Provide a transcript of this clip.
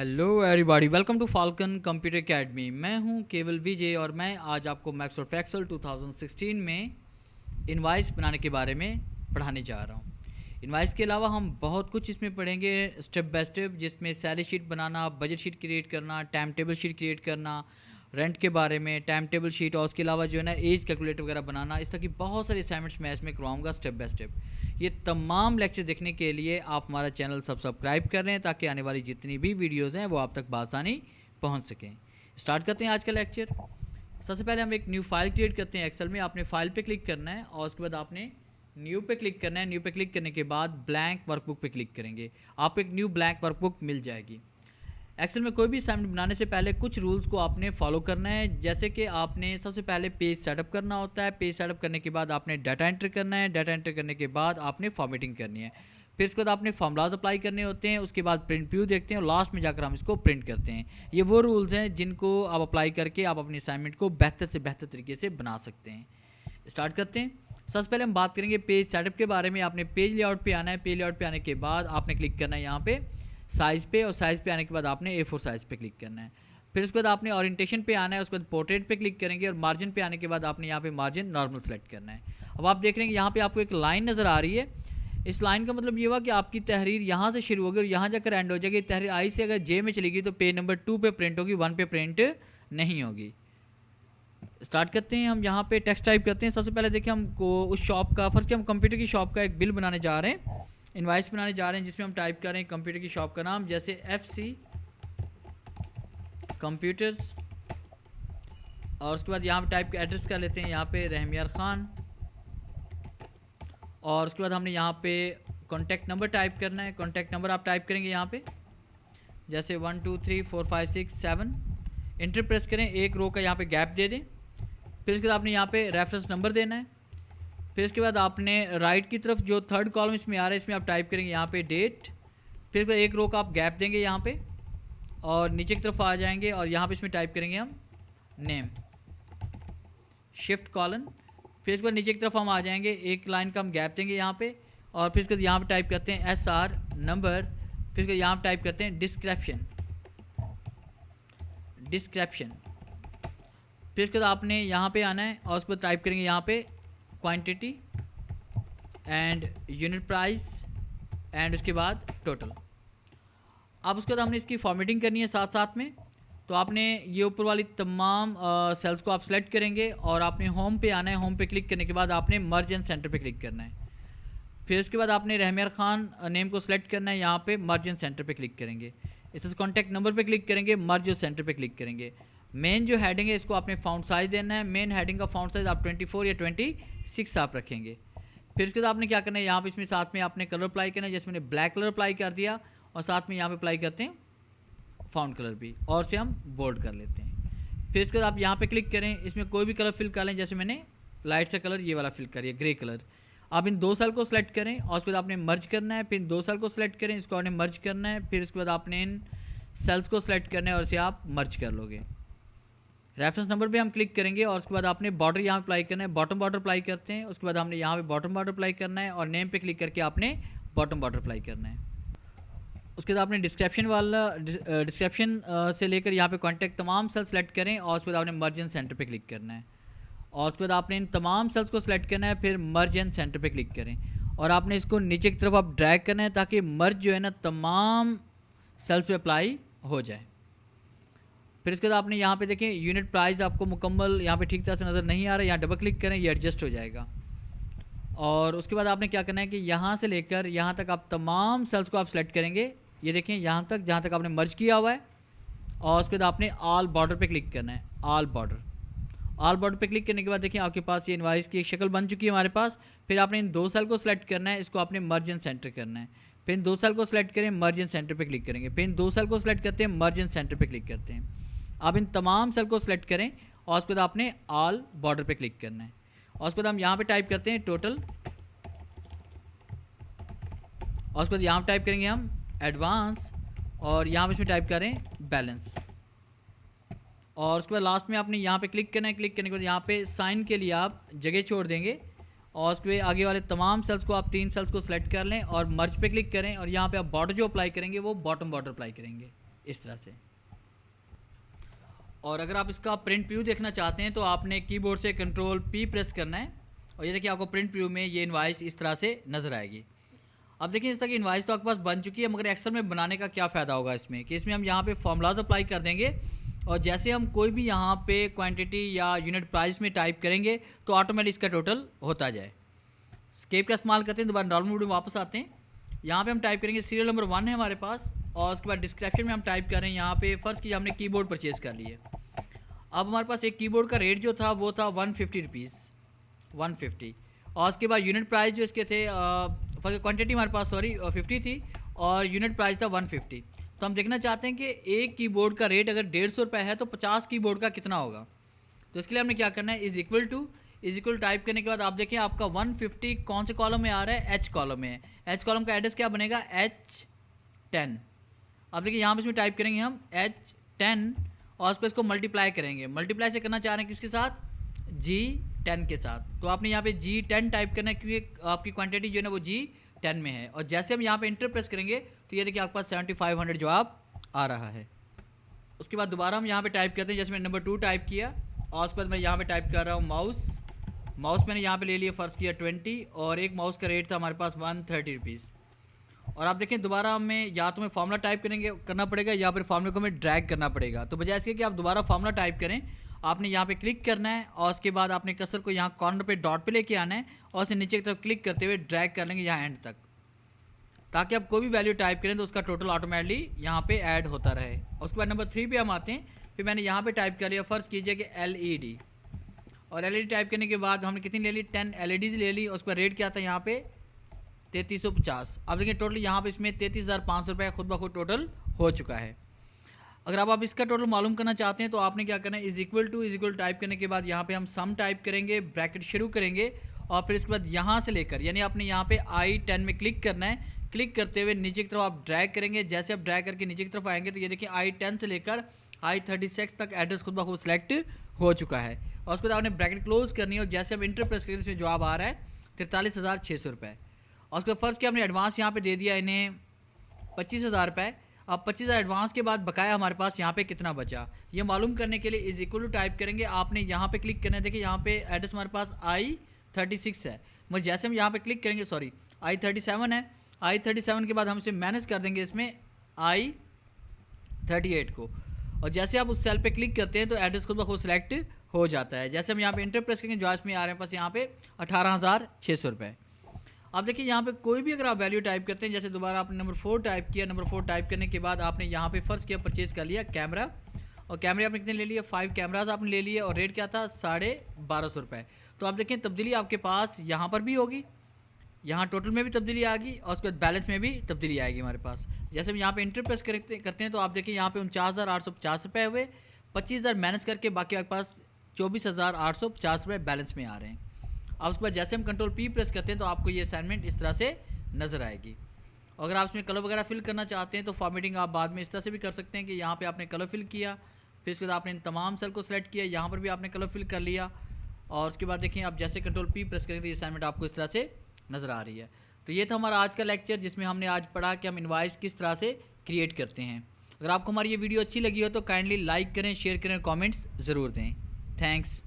Hello everybody, welcome to Falcon computer academy. मैं हूं केवल विजय और मैं आज आपको माइक्रोसॉफ्ट एक्सेल 2016 में इनवाइस बनाने के बारे में पढ़ाने जा रहा हूं। इनवाइस के अलावा हम बहुत कुछ इसमें पढ़ेंगे स्टेप बाय स्टेप, जिसमें सैलरी शीट बनाना, बजट शीट क्रिएट करना, टाइम टेबल शीट क्रिएट करना, रेंट के बारे में टाइम टेबल शीट, और उसके अलावा जो है ना एज कैलकुलेटर वगैरह बनाना। इस तरह की बहुत सारी असाइनमेंट्स मैं इसमें करवाऊंगा स्टेप बाय स्टेप। ये तमाम लेक्चर देखने के लिए आप हमारा चैनल सब्सक्राइब कर रहे हैं ताकि आने वाली जितनी भी वीडियोज़ हैं वो आप तक बआसानी पहुंच सकें। स्टार्ट करते हैं आज का लेक्चर। सबसे पहले हम एक न्यू फाइल क्रिएट करते हैं एक्सेल में। आपने फाइल पे क्लिक करना है और उसके बाद आपने न्यू पे क्लिक करना है। न्यू पे क्लिक करने के बाद ब्लैंक वर्कबुक पे क्लिक करेंगे, आपको एक न्यू ब्लैंक वर्कबुक मिल जाएगी। एक्सेल में कोई भी असाइनमेंट बनाने से पहले कुछ रूल्स को आपने फॉलो करना है, जैसे कि आपने सबसे पहले पेज सेटअप करना होता है। पेज सेटअप करने के बाद आपने डाटा एंटर करना है। डाटा एंटर करने के बाद आपने फॉर्मेटिंग करनी है। फिर उसके बाद आपने फॉर्मूलाज अप्लाई करने होते हैं। उसके बाद प्रिंट व्यू देखते हैं और लास्ट में जाकर हम इसको प्रिंट करते हैं। ये वो रूल्स हैं जिनको आप अप्लाई करके आप अपनी असाइनमेंट को बेहतर से बेहतर तरीके से बना सकते हैं। स्टार्ट करते हैं। सबसे पहले हम बात करेंगे पेज सेटअप के बारे में। आपने पेज लेआउट पे आना है। पेज लेआउट पे आने के बाद आपने क्लिक करना है यहाँ पे साइज़ पे, और साइज़ पे आने के बाद आपने A4 साइज़ पे क्लिक करना है। फिर उसके बाद आपने ओरिएंटेशन पे आना है। उसके बाद पोर्ट्रेट पे क्लिक करेंगे और मार्जिन पे आने के बाद आपने यहाँ पे मार्जिन नॉर्मल सेलेक्ट करना है। अब आप देख रहे हैं यहाँ पे आपको एक लाइन नज़र आ रही है। इस लाइन का मतलब ये हुआ कि आपकी तहरीर यहाँ से शुरू होगी और यहाँ जाकर एंड हो जाएगी। तहरीर आई से अगर J में चलेगी तो पेज नंबर 2 पे प्रिंट होगी, 1 पे प्रिंट नहीं होगी। स्टार्ट करते हैं। हम यहाँ पे टेक्स्ट टाइप करते हैं। सबसे पहले देखिए हमको उस शॉप का, फर्स्ट हम कंप्यूटर की शॉप का एक बिल बनाने जा रहे हैं, इनवाइस बनाने जा रहे हैं, जिसमें हम टाइप कर रहे हैं कंप्यूटर की शॉप का नाम, जैसे FC कंप्यूटर्स। और उसके बाद यहाँ पे टाइप का एड्रेस कर लेते हैं, यहाँ पे रहमियार खान। और उसके बाद हमने यहाँ पे कॉन्टैक्ट नंबर टाइप करना है। कॉन्टैक्ट नंबर आप टाइप करेंगे यहाँ पे, जैसे 1 2 3 4 5 6 7। इंटर प्रेस करें, एक रो का यहाँ पे गैप दे दें। फिर उसके बाद आपने यहाँ पे रेफरेंस नंबर देना है। फिर उसके बाद आपने राइट की तरफ जो थर्ड कॉलम इसमें आ रहा है, इसमें आप टाइप करेंगे यहाँ पे डेट। फिर एक रो का आप गैप देंगे यहाँ पे और नीचे की तरफ आ जाएंगे और यहाँ पे इसमें टाइप करेंगे हम नेम, शिफ्ट कॉलन। फिर इसके बाद नीचे की तरफ हम आ जाएंगे, एक लाइन का हम गैप देंगे यहाँ पे और फिर इसके बाद यहाँ पे टाइप करते हैं SR नंबर। फिर इसके यहाँ पे टाइप करते हैं डिस्क्रिप्शन। फिर इसके बाद आपने यहाँ पे आना है और उसके बाद टाइप करेंगे यहाँ पे quantity and unit price and उसके बाद टोटल। अब उसके बाद हमने इसकी फॉर्मेटिंग करनी है साथ साथ में। तो आपने ये ऊपर वाली तमाम सेल्स को आप सेलेक्ट करेंगे और आपने होम पे आना है। होम पे क्लिक करने के बाद आपने मर्ज एंड सेंटर पे क्लिक करना है। फिर उसके बाद आपने रहमियार खान नेम को सिलेक्ट करना है, यहाँ पे मर्ज एंड सेंटर पे क्लिक करेंगे। इस तरह कॉन्टैक्ट नंबर पे क्लिक करेंगे, मर्ज और सेंटर पे क्लिक करेंगे। मेन जो हेडिंग है इसको आपने फाउंट साइज देना है। मेन हेडिंग का फाउंट साइज आप 24 या 26 आप रखेंगे। फिर उसके बाद आपने क्या करना है, यहाँ पे इसमें साथ में आपने कलर अप्लाई करना है। जैसे मैंने ब्लैक कलर अप्लाई कर दिया और साथ में यहाँ पे अप्लाई करते हैं फाउंट कलर भी, और से हम बोल्ड कर लेते हैं। फिर उसके बाद आप यहाँ पे क्लिक करें, इसमें कोई भी कलर फिल कर लें। जैसे मैंने लाइट सा कलर ये वाला फिल करिए, ग्रे कलर। आप इन 2 सेल को सिलेक्ट करें और उसके बाद आपने मर्ज करना है। फिर 2 सेल को सिलेक्ट करें, इसको आपने मर्ज करना है। फिर उसके बाद आपने इन सेल्स को सिलेक्ट करना है और इसे आप मर्ज कर लोगे। रेफरेंस नंबर पे हम क्लिक करेंगे और उसके बाद आपने बॉर्डर यहाँ अप्लाई करना है। बॉटम बॉर्डर अप्लाई करते हैं। उसके बाद हमने यहाँ पे बॉटम बॉर्डर अप्लाई करना है और नेम पे क्लिक करके आपने बॉटम बॉर्डर अप्लाई करना है। उसके बाद आपने डिस्क्रिप्शन वाला डिस्क्रिप्शन से लेकर यहाँ पे कॉन्टैक्ट तमाम सेल सेलेक्ट करें और उसके बाद आपने मर्ज एंड सेंटर पे क्लिक करना है। और उसके बाद आपने इन तमाम सेल्स को सिलेक्ट करना है। फिर मर्ज एंड सेंटर पे क्लिक करें और आपने इसको नीचे की तरफ आप ड्रैग करना है ताकि मर्ज जो है ना तमाम सेल्स पे अप्लाई हो जाए। फिर इसके बाद आपने यहाँ पे देखें यूनिट प्राइस आपको मुकम्मल यहाँ पे ठीक तरह से नज़र नहीं आ रहा है, यहाँ डबल क्लिक करें, ये एडजस्ट हो जाएगा। और उसके बाद आपने क्या करना है कि यहाँ से लेकर यहाँ तक आप तमाम सेल्स को आप सेलेक्ट करेंगे। ये देखें यहाँ तक जहाँ तक आपने मर्ज किया हुआ है। और उसके बाद आपने ऑल बॉर्डर पे क्लिक करना है, ऑल बॉर्डर पे क्लिक करने के बाद देखिए आपके पास ये इनवाइस की एक शक्ल बन चुकी है हमारे पास। फिर आपने इन 2 सेल को सिलेक्ट करना है, इसको आपने मर्ज एंड सेंटर करना है। फिर इन 2 सेल को सिलेक्ट करें, मर्ज एंड सेंटर पे क्लिक करेंगे। फिर इन 2 सेल को सिलेक्ट करते हैं, मर्ज एंड सेंटर पे क्लिक करते हैं। आप इन तमाम सेल को सिलेक्ट करें और उसके बाद आपने ऑल बॉर्डर पे क्लिक करना है। और उसके बाद हम यहाँ पे टाइप करते हैं टोटल, और उसके बाद यहाँ टाइप करेंगे हम एडवांस, और यहाँ पे इसमें टाइप करें बैलेंस। और उसके बाद लास्ट में आपने यहाँ पे क्लिक करना है। क्लिक करने के बाद यहाँ पे साइन के लिए आप जगह छोड़ देंगे और उसके आगे वाले तमाम सेल्स को आप 3 सेल्स को सिलेक्ट कर लें और मर्ज पे क्लिक करें और यहाँ पे आप बॉर्डर जो अप्लाई करेंगे वो बॉटम बॉर्डर अप्लाई करेंगे। इस तरह से। और अगर आप इसका प्रिंट प्रीव्यू देखना चाहते हैं तो आपने कीबोर्ड से कंट्रोल P प्रेस करना है और ये देखिए आपको प्रिंट प्रीव्यू में ये इनवाइस इस तरह से नज़र आएगी। अब देखिए इस तरह की इनवाइस तो आपके पास बन चुकी है, मगर एक्सेल में बनाने का क्या फ़ायदा होगा इसमें कि इसमें हम यहाँ पे फॉर्मूलाज अप्लाई कर देंगे और जैसे हम कोई भी यहाँ पे क्वांटिटी या यूनिट प्राइस में टाइप करेंगे तो ऑटोमेटिक इसका टोटल होता जाए। स्केप का इस्तेमाल करते हैं, दोबारा नॉर्मल मोड में वापस आते हैं। यहाँ पे हम टाइप करेंगे सीरियल नंबर 1 है हमारे पास और उसके बाद डिस्क्रिप्शन में हम टाइप कर रहे हैं यहाँ पे फ़र्ज़ की हमने कीबोर्ड परचेज़ कर लिए। अब हमारे पास एक कीबोर्ड का रेट जो था वो था 150 रुपीज़ 150 और उसके बाद यूनिट प्राइस जो इसके थे क्वांटिटी हमारे पास 50 थी और यूनिट प्राइस था 150। तो हम देखना चाहते हैं कि एक कीबोर्ड का रेट अगर 150 रुपये है तो 50 कीबोर्ड का कितना होगा। तो इसके लिए हमने क्या करना है, इज़ इक्वल टाइप करने के बाद आप देखें आपका 150 कौन से कॉलम में आ रहा है, H कॉलम में है। H कॉलम का एड्रेस क्या बनेगा, H10। अब देखिए यहाँ पे इसमें टाइप करेंगे हम H10 और उस पर इसको मल्टीप्लाई करेंगे। मल्टीप्लाई से करना चाह रहे हैं किसके साथ, G10 के साथ। तो आपने यहाँ पे G10 टाइप करना है क्योंकि आपकी क्वांटिटी जो है ना वो G10 में है। और जैसे हम यहाँ पे इंटर प्रेस करेंगे तो ये देखिए आपके पास 7500 जवाब आ रहा है। उसके बाद दोबारा हम यहाँ पे टाइप करते हैं, जैसे मैंने नंबर 2 टाइप किया और उसके बाद मैं यहाँ पे टाइप कर रहा हूँ माउस मैंने यहाँ पे ले लिया फ़र्ज़ किया 20 और एक माउस का रेट था हमारे पास 130 रुपीज़। और आप देखें दोबारा हमें या तो हमें फार्मूला टाइप करना पड़ेगा या फिर फार्मूले को हमें ड्रैग करना पड़ेगा। तो बजाय इसके कि आप दोबारा फार्मूला टाइप करें, आपने यहाँ पे क्लिक करना है और उसके बाद आपने कर्सर को यहाँ कॉर्नर पे डॉट पे लेके आना है और उसे नीचे की तरफ क्लिक करते हुए ड्रैग कर लेंगे यहाँ एंड तक, ताकि आप कोई भी वैल्यू टाइप करें तो उसका टोटल ऑटोमेटिकली यहाँ पे ऐड होता रहे। और उसके बाद नंबर 3 पे हम आते हैं। फिर मैंने यहाँ पे टाइप कर लिया, फ़र्ज़ कीजिए कि LED और LED टाइप करने के बाद हमने कितनी ले ली, 10 LEDs ले ली और उसका रेट क्या था यहाँ पे 3350। अब देखिए टोटल यहाँ पे इसमें 33,500 रुपये खुद ब खुद टोटल हो चुका है। अगर आप इसका टोटल मालूम करना चाहते हैं तो आपने क्या करना है, इज़ इक्वल टाइप करने के बाद यहाँ पे हम सम टाइप करेंगे, ब्रैकेट शुरू करेंगे और फिर इसके बाद यहाँ से लेकर यानी आपने यहाँ पे I10 में क्लिक करना है। क्लिक करते हुए नीचे की तरफ आप ड्रैग करेंगे। जैसे आप ड्रैग करके नीचे की तरफ आएंगे तो ये देखिए I10 से लेकर I36 तक एड्रेस खुद ब खुद सेलेक्ट हो चुका है। और उसके बाद आपने ब्रैकेट क्लोज करनी है और जैसे आप इंटर प्रेस करेंगे इसमें जवाब आ रहा है 43,600 रुपये। और उसके फ़र्ज़ किया हमने एडवांस यहाँ पे दे दिया इन्हें 25,000 रुपये। अब 25,000 एडवांस के बाद बकाया हमारे पास यहाँ पे कितना बचा, ये मालूम करने के लिए इज़ इक्वल टू टाइप करेंगे। आपने यहाँ पे क्लिक करना है, देखिए यहाँ पे एड्रेस हमारे पास I36 है, मगर जैसे हम यहाँ पे क्लिक करेंगे I37 है। I37 के बाद हम इसे मैनेज कर देंगे इसमें I38 को और जैसे आप उस सेल पे क्लिक करते हैं तो एड्रेस खुद ब खुद सेलेक्ट हो जाता है। जैसे हम यहाँ पे इंटर प्रेस करेंगे जो इसमें आ रहे हैं पास यहाँ पे 18,600 रुपये। अब देखिए यहाँ पे कोई भी अगर आप वैल्यू टाइप करते हैं, जैसे दोबारा आपने नंबर 4 टाइप किया, नंबर 4 टाइप करने के बाद आपने यहाँ पे फ़र्ज़ किया परचेज़ कर लिया कैमरा और कैमरे आपने कितने ले लिए, 5 कैमराज आपने ले लिए और रेट क्या था 1250 रुपये। तो आप देखें तब्दीली आपके पास यहाँ पर भी होगी, यहाँ टोटल में भी तब्दीली आ गई और उसके बाद बैलेंस में भी तब्दीली आएगी हमारे पास। जैसे हम यहाँ पे इंटर प्रेस करते हैं तो आप देखिए यहाँ पे 49,850 रुपये हुए, 25,000 मैनेज करके बाकी आपके पास 24,850 रुपये बैलेंस में आ रहे हैं। अब उसके बाद जैसे हम कंट्रोल P प्रेस करते हैं तो आपको ये असाइनमेंट इस तरह से नज़र आएगी। अगर आप इसमें कलर वगैरह फिल करना चाहते हैं तो फॉर्मेटिंग आप बाद में इस तरह से भी कर सकते हैं कि यहाँ पे आपने कलर फिल किया, फिर उसके बाद आपने इन तमाम सेल को सिलेक्ट किया, यहाँ पर भी आपने कलर फिल कर लिया और उसके बाद देखिए आप जैसे कंट्रोल P प्रेस करेंगे तो ये असाइनमेंट आपको इस तरह से नज़र आ रही है। तो ये था हमारा आज का लेक्चर जिसमें हमने आज पढ़ा कि हम इनवॉइस किस तरह से क्रिएट करते हैं। अगर आपको हमारी ये वीडियो अच्छी लगी हो तो काइंडली लाइक करें, शेयर करें, कमेंट्स ज़रूर दें। थैंक्स।